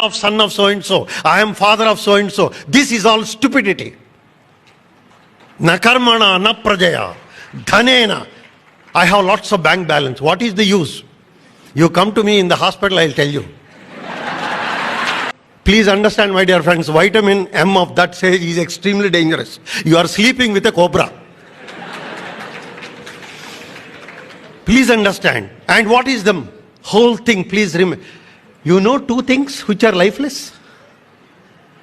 of son of so and so, I am father of so and so. This is all stupidity. Na karmana, na prajaya, dhanena. I have lots of bank balance. What is the use? You come to me in the hospital, I'll tell you. Please understand, my dear friends, vitamin M of that sage is extremely dangerous. You are sleeping with a cobra. Please understand. And what is the whole thing? Please remember. You know two things which are lifeless?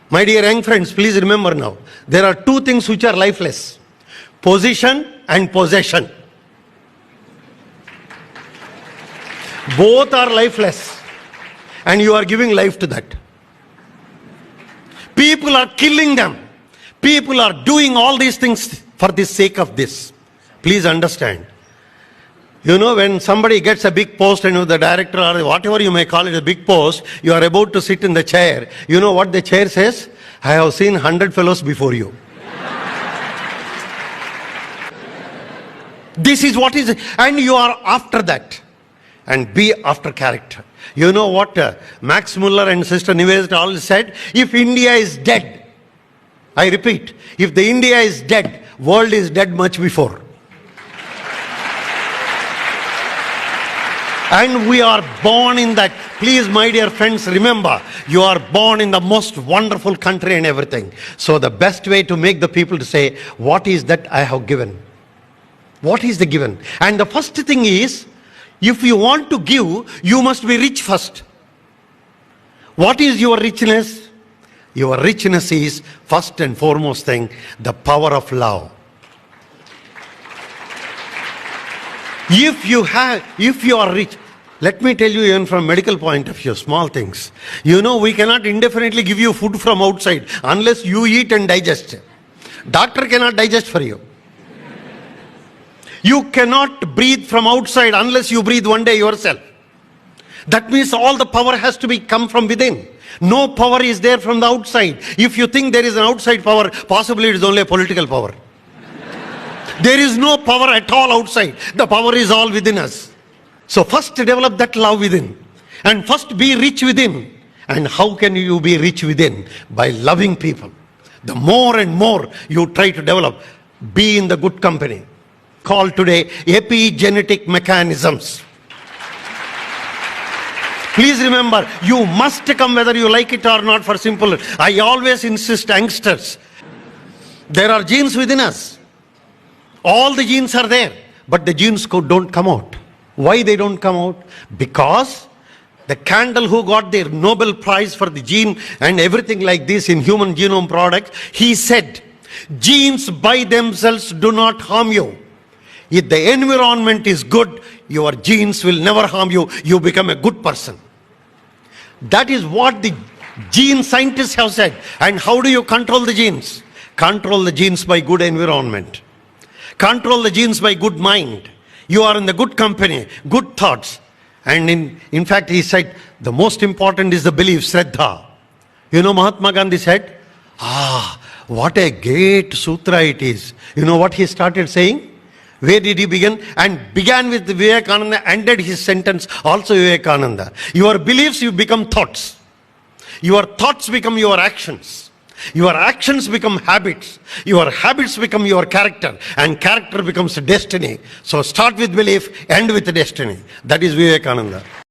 My dear young friends, please remember now. There are two things which are lifeless. Position and possession. Both are lifeless. And you are giving life to that. People are killing them. People are doing all these things for the sake of this. Please understand. You know, when somebody gets a big post and the director or whatever you may call it, a big post, you are about to sit in the chair. You know what the chair says? I have seen 100 fellows before you. This is what is, and you are after that. And be after character. You know what Max Muller and Sister Nivedita all said? If India is dead, I repeat, if the India is dead, world is dead much before. And we are born in that. Please, my dear friends, remember, you are born in the most wonderful country and everything. So the best way to make the people to say, what is that I have given? What is the given? And the first thing is, if you want to give, you must be rich first. What is your richness? Your richness is, first and foremost thing, the power of love. If you are rich, let me tell you even from medical point of view, small things. You know, we cannot indefinitely give you food from outside unless you eat and digest. Doctor cannot digest for you. You cannot breathe from outside unless you breathe one day yourself. That means all the power has to come from within. No power is there from the outside. If you think there is an outside power, possibly it is only a political power. There is no power at all outside. The power is all within us. So first develop that love within. And first be rich within. And how can you be rich within? By loving people. The more and more you try to develop, be in the good company. Called today epigenetic mechanisms. Please remember, you must come whether you like it or not for simple. I always insist, youngsters, there are genes within us. All the genes are there, but the genes don't come out. Why they don't come out? Because the Candle who got the Nobel Prize for the gene and everything like this in human genome product, he said, genes by themselves do not harm you. If the environment is good, your genes will never harm you. You become a good person. That is what the gene scientists have said. And how do you control the genes? Control the genes by good environment. Control the genes by good mind. You are in the good company, good thoughts. And in fact, he said, the most important is the belief, Shraddha. You know, Mahatma Gandhi said, what a great sutra it is. You know what he started saying? Where did he begin? And began with Vivekananda, ended his sentence also Vivekananda. Your beliefs, you become thoughts. Your thoughts become your actions. Your actions become habits. Your habits become your character. And character becomes destiny. So start with belief, end with destiny. That is Vivekananda.